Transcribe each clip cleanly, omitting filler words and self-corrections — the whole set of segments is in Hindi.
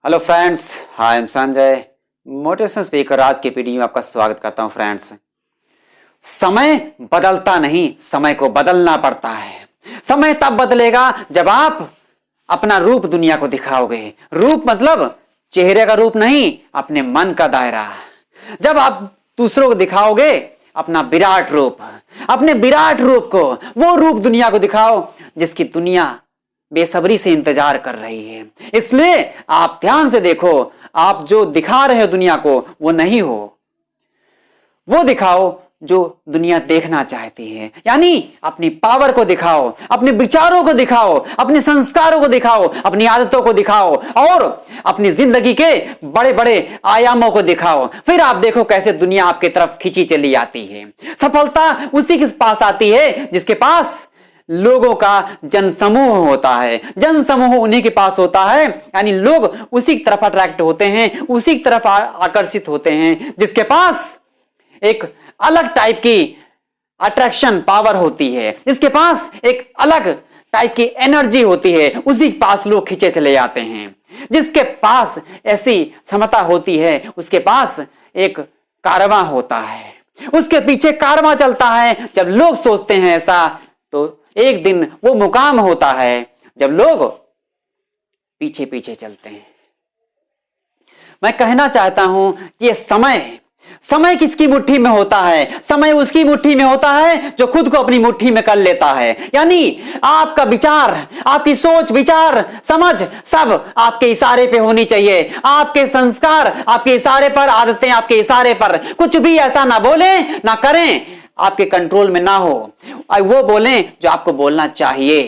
Hello friends, hi, I am Sanjay, motivational speaker. आज के पीडी में आपका स्वागत करता हूं। फ्रेंड्स, समय बदलता नहीं, समय को बदलना पड़ता है। समय तब बदलेगा जब आप अपना रूप दुनिया को दिखाओगे। रूप मतलब चेहरे का रूप नहीं, अपने मन का दायरा। जब आप दूसरों को दिखाओगे अपना विराट रूप, अपने विराट रूप को, वो रूप दुनिया को दिखाओ जिसकी दुनिया बेसब्री से इंतजार कर रही है। इसलिए आप ध्यान से देखो, आप जो दिखा रहे हो दुनिया को वो नहीं हो, वो दिखाओ जो दुनिया देखना चाहती है। यानी अपनी पावर को दिखाओ, अपने विचारों को दिखाओ, अपने संस्कारों को दिखाओ, अपनी आदतों को दिखाओ और अपनी जिंदगी के बड़े बड़े आयामों को दिखाओ। फिर आप देखो कैसे दुनिया आपकी तरफ खींची चली आती है। सफलता उसी के पास आती है जिसके पास लोगों का जनसमूह होता है। जनसमूह उन्हीं के पास होता है, यानी लोग उसी की तरफ अट्रैक्ट होते हैं, उसी की तरफ आकर्षित होते हैं जिसके पास एक अलग टाइप की अट्रैक्शन पावर होती है, जिसके पास एक अलग टाइप की एनर्जी होती है। उसी के पास लोग खींचे चले जाते हैं। जिसके पास ऐसी क्षमता होती है उसके पास एक कारवां होता है, उसके पीछे कारवां चलता है। जब लोग सोचते हैं ऐसा तो एक दिन वो मुकाम होता है जब लोग पीछे पीछे चलते हैं। मैं कहना चाहता हूं कि ये समय किसकी मुट्ठी में होता है? समय उसकी मुट्ठी में होता है जो खुद को अपनी मुट्ठी में कर लेता है। यानी आपका विचार, आपकी सोच, विचार, समझ सब आपके इशारे पे होनी चाहिए। आपके संस्कार आपके इशारे पर, आदतें आपके इशारे पर। कुछ भी ऐसा ना बोले ना करें आपके कंट्रोल में ना हो, वो बोलें जो आपको बोलना चाहिए।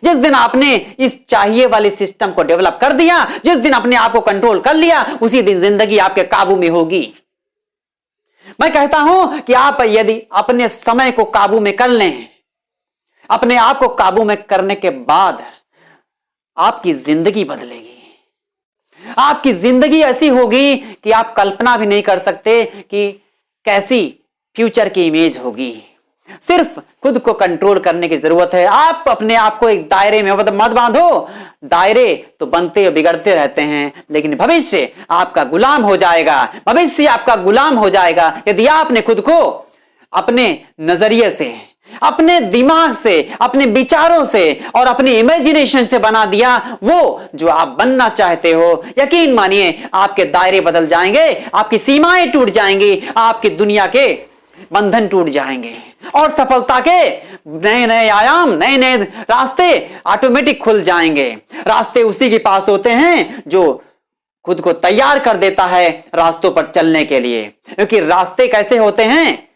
जिस दिन आपने इस चाहिए वाले सिस्टम को डेवलप कर दिया, जिस दिन अपने आप को कंट्रोल कर लिया, उसी दिन जिंदगी आपके काबू में होगी। मैं कहता हूं कि आप यदि अपने समय को काबू में कर लें, अपने आप को काबू में करने के बाद आपकी जिंदगी बदलेगी। आपकी जिंदगी ऐसी होगी कि आप कल्पना भी नहीं कर सकते कि कैसी फ्यूचर की इमेज होगी। सिर्फ खुद को कंट्रोल करने की जरूरत है। आप अपने आप को एक दायरे में मत बांधो। दायरे तो बनते और बिगड़ते रहते हैं, लेकिन भविष्य आपका गुलाम हो जाएगा। भविष्य आपका गुलाम हो जाएगा यदि आपने खुद को अपने नजरिए से, अपने दिमाग से, अपने विचारों से और अपने इमेजिनेशन से बना दिया वो जो आप बनना चाहते हो। यकीन मानिए आपके दायरे बदल जाएंगे, आपकी सीमाएं टूट जाएंगी, आपकी दुनिया के बंधन टूट जाएंगे और सफलता के नए नए आयाम, नए नए रास्ते ऑटोमेटिक खुल जाएंगे। रास्ते उसी के पास होते हैं जो खुद को तैयार कर देता है रास्तों पर चलने के लिए। क्योंकि रास्ते कैसे होते हैं?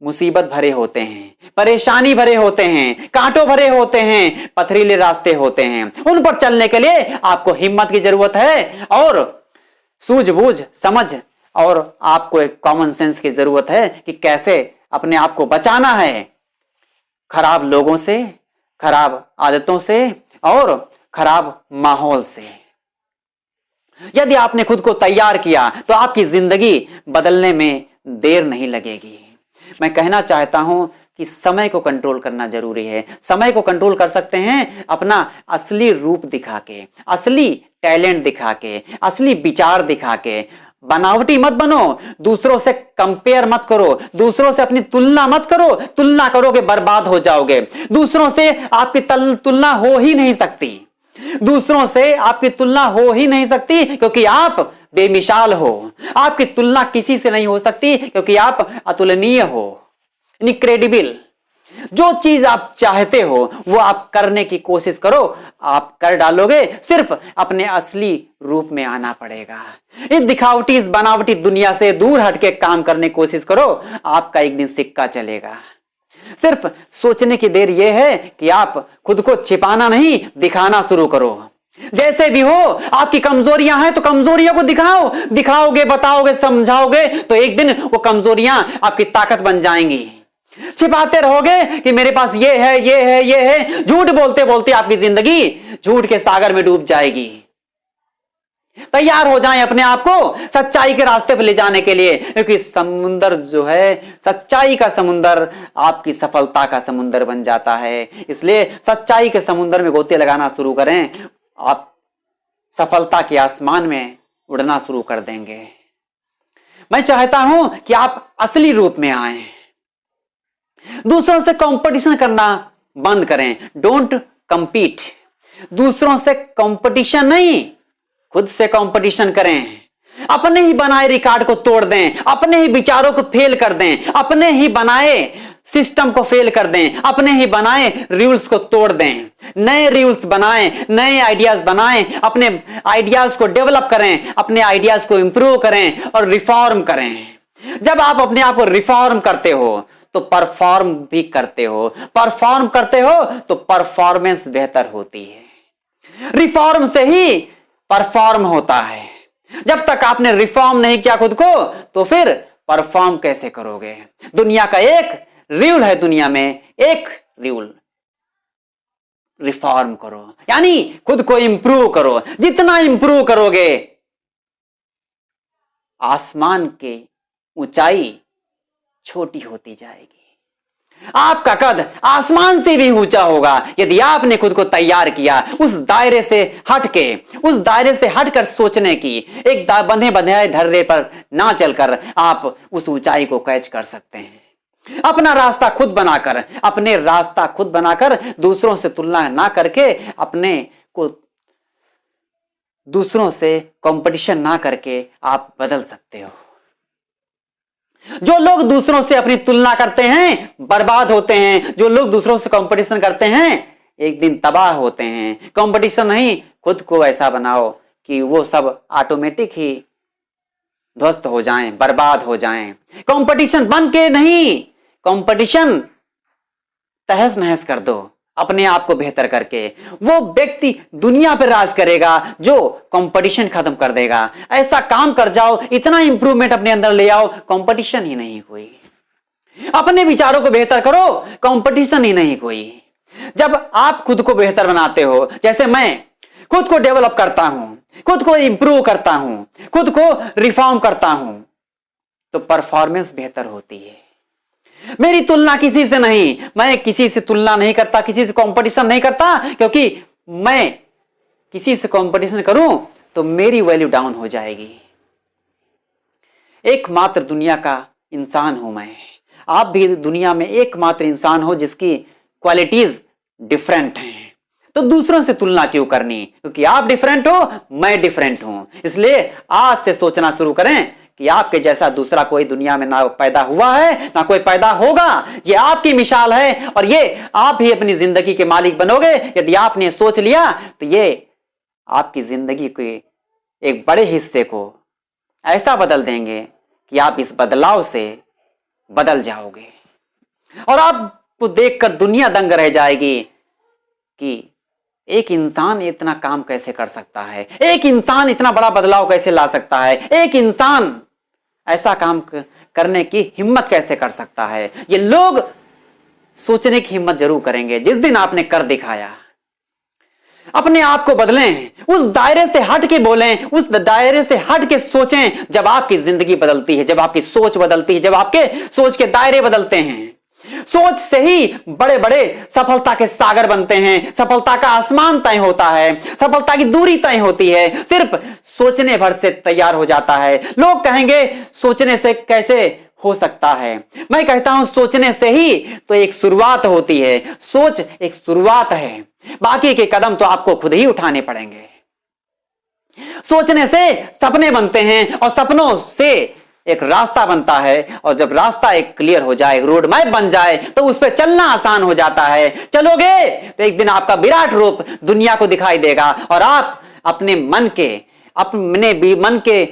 मुसीबत भरे होते हैं, परेशानी भरे होते हैं, कांटों भरे होते हैं, पथरीले रास्ते होते हैं। उन पर चलने के लिए आपको हिम्मत की जरूरत है और सूझबूझ, समझ और आपको एक कॉमन सेंस की जरूरत है कि कैसे अपने आप को बचाना है खराब लोगों से, खराब आदतों से और खराब माहौल से। यदि आपने खुद को तैयार किया तो आपकी जिंदगी बदलने में देर नहीं लगेगी। मैं कहना चाहता हूं कि समय को कंट्रोल करना जरूरी है। समय को कंट्रोल कर सकते हैं अपना असली रूप दिखा के, असली टैलेंट दिखा के, असली विचार दिखा के। बनावटी मत बनो, दूसरों से कंपेयर मत करो, दूसरों से अपनी तुलना मत करो। तुलना करोगे बर्बाद हो जाओगे। दूसरों से आपकी तुलना हो ही नहीं सकती। दूसरों से आपकी तुलना हो ही नहीं सकती क्योंकि आप बेमिसाल हो। आपकी तुलना किसी से नहीं हो सकती क्योंकि आप अतुलनीय हो, इनक्रेडिबल। जो चीज आप चाहते हो वो आप करने की कोशिश करो, आप कर डालोगे। सिर्फ अपने असली रूप में आना पड़ेगा। इस दिखावटी, इस बनावटी दुनिया से दूर हटके काम करने की कोशिश करो, आपका एक दिन सिक्का चलेगा। सिर्फ सोचने की देर यह है कि आप खुद को छिपाना नहीं, दिखाना शुरू करो। जैसे भी हो, आपकी कमजोरियां हैं तो कमजोरियों को दिखाओ। दिखाओगे, बताओगे, समझाओगे तो एक दिन वो कमजोरियां आपकी ताकत बन जाएंगी। छिपाते रहोगे कि मेरे पास ये है, ये है, ये है, झूठ बोलते बोलते आपकी जिंदगी झूठ के सागर में डूब जाएगी। तैयार हो जाएं अपने आप को सच्चाई के रास्ते पर ले जाने के लिए, क्योंकि समुंदर जो है, सच्चाई का समुंदर आपकी सफलता का समुंदर बन जाता है। इसलिए सच्चाई के समुंदर में गोते लगाना शुरू करें। आप सफलता के आसमान में उड़ना शुरू कर देंगे। मैं चाहता हूं कि आप असली रूप में आए, दूसरों से कंपटीशन करना बंद करें। Don't compete. दूसरों से कंपटीशन नहीं, खुद से कंपटीशन करें। अपने ही बनाए रिकॉर्ड को तोड़ दें, अपने ही विचारों को फेल कर दें, अपने ही बनाए सिस्टम को फेल कर दें, अपने ही बनाए रूल्स को तोड़ दें। नए रूल्स बनाएं, नए आइडियाज बनाएं, अपने आइडियाज को डेवलप करें, अपने आइडियाज को इंप्रूव करें और रिफॉर्म करें। जब आप अपने आप को रिफॉर्म करते हो तो परफॉर्म भी करते हो, परफॉर्म करते हो तो परफॉर्मेंस बेहतर होती है। रिफॉर्म से ही परफॉर्म होता है। जब तक आपने रिफॉर्म नहीं किया खुद को तो फिर परफॉर्म कैसे करोगे? दुनिया का एक रूल है, दुनिया में एक रूल, रिफॉर्म करो, यानी खुद को इंप्रूव करो। जितना इंप्रूव करोगे आसमान की ऊंचाई छोटी होती जाएगी, आपका कद आसमान से भी ऊंचा होगा यदि आपने खुद को तैयार किया उस दायरे से हटके, उस दायरे से हटकर सोचने की। एक बंधे बंधे ढर्रे पर ना चलकर आप उस ऊंचाई को कैच कर सकते हैं। अपना रास्ता खुद बनाकर, अपने रास्ता खुद बनाकर दूसरों से तुलना ना करके, अपने को दूसरों से कंपटीशन ना करके आप बदल सकते हो। जो लोग दूसरों से अपनी तुलना करते हैं बर्बाद होते हैं। जो लोग दूसरों से कंपटीशन करते हैं एक दिन तबाह होते हैं। कंपटीशन नहीं, खुद को ऐसा बनाओ कि वो सब ऑटोमेटिक ही ध्वस्त हो जाएं, बर्बाद हो जाएं। कंपटीशन बन के नहीं, कंपटीशन तहस नहस कर दो अपने आप को बेहतर करके। वो व्यक्ति दुनिया पर राज करेगा जो कंपटीशन खत्म कर देगा। ऐसा काम कर जाओ, इतना इंप्रूवमेंट अपने अंदर ले आओ, कंपटीशन ही नहीं कोई। अपने विचारों को बेहतर करो, कंपटीशन ही नहीं कोई। जब आप खुद को बेहतर बनाते हो, जैसे मैं खुद को डेवलप करता हूं, खुद को इंप्रूव करता हूं, खुद को रिफॉर्म करता हूं, तो परफॉर्मेंस बेहतर होती है। मेरी तुलना किसी से नहीं, मैं किसी से तुलना नहीं करता, किसी से कंपटीशन नहीं करता, क्योंकि मैं किसी से कंपटीशन करूं तो मेरी वैल्यू डाउन हो जाएगी। एकमात्र दुनिया का इंसान हूं मैं। आप भी दुनिया में एकमात्र इंसान हो जिसकी क्वालिटीज डिफरेंट हैं। तो दूसरों से तुलना क्यों करनी? क्योंकि आप डिफरेंट हो, मैं डिफरेंट हूं। इसलिए आज से सोचना शुरू करें कि आपके जैसा दूसरा कोई दुनिया में ना पैदा हुआ है, ना कोई पैदा होगा। ये आपकी मिसाल है और ये आप ही अपनी जिंदगी के मालिक बनोगे। यदि आपने सोच लिया तो ये आपकी जिंदगी के एक बड़े हिस्से को ऐसा बदल देंगे कि आप इस बदलाव से बदल जाओगे और आपको देखकर दुनिया दंग रह जाएगी कि एक इंसान इतना काम कैसे कर सकता है, एक इंसान इतना बड़ा बदलाव कैसे ला सकता है, एक इंसान ऐसा काम करने की हिम्मत कैसे कर सकता है। ये लोग सोचने की हिम्मत जरूर करेंगे जिस दिन आपने कर दिखाया। अपने आप को बदलें, उस दायरे से हट के बोलें, उस दायरे से हट के सोचें। जब आपकी जिंदगी बदलती है, जब आपकी सोच बदलती है, जब आपके सोच के दायरे बदलते हैं, सोच से ही बड़े बड़े सफलता के सागर बनते हैं। सफलता का आसमान तय होता है, सफलता की दूरी तय होती है, सिर्फ सोचने भर से तैयार हो जाता है। लोग कहेंगे सोचने से कैसे हो सकता है? मैं कहता हूं सोचने से ही तो एक शुरुआत होती है। सोच एक शुरुआत है, बाकी के कदम तो आपको खुद ही उठाने पड़ेंगे। सोचने से सपने बनते हैं और सपनों से एक रास्ता बनता है, और जब रास्ता एक क्लियर हो जाए, रोड मैप बन जाए, तो उस पर चलना आसान हो जाता है। चलोगे तो एक दिन आपका विराट रूप दुनिया को दिखाई देगा और आप अपने मन के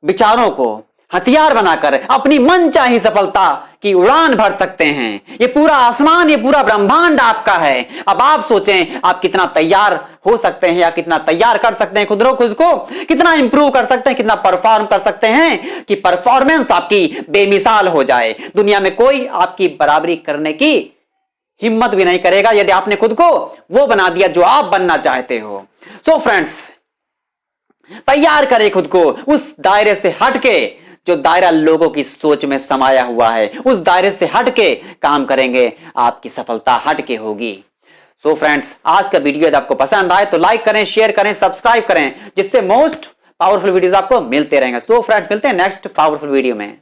विचारों को हथियार बनाकर अपनी मनचाही सफलता की उड़ान भर सकते हैं। ये पूरा आसमान, ये पूरा ब्रह्मांड आपका है। अब आप सोचें आप कितना तैयार हो सकते हैं या कितना तैयार कर सकते हैं खुद को, कितना इंप्रूव कर सकते हैं, कितना परफॉर्म कर सकते हैं कि परफॉर्मेंस आपकी बेमिसाल हो जाए। दुनिया में कोई आपकी बराबरी करने की हिम्मत भी नहीं करेगा यदि आपने खुद को वो बना दिया जो आप बनना चाहते हो। सो फ्रेंड्स, तैयार करें खुद को उस दायरे से हटके जो दायरा लोगों की सोच में समाया हुआ है। उस दायरे से हटके काम करेंगे, आपकी सफलता हटके होगी। सो फ्रेंड्स, आज का वीडियो यदि आपको पसंद आए तो लाइक करें, शेयर करें, सब्सक्राइब करें, जिससे मोस्ट पावरफुल वीडियोस आपको मिलते रहेंगे। सो फ्रेंड्स, मिलते हैं नेक्स्ट पावरफुल वीडियो में।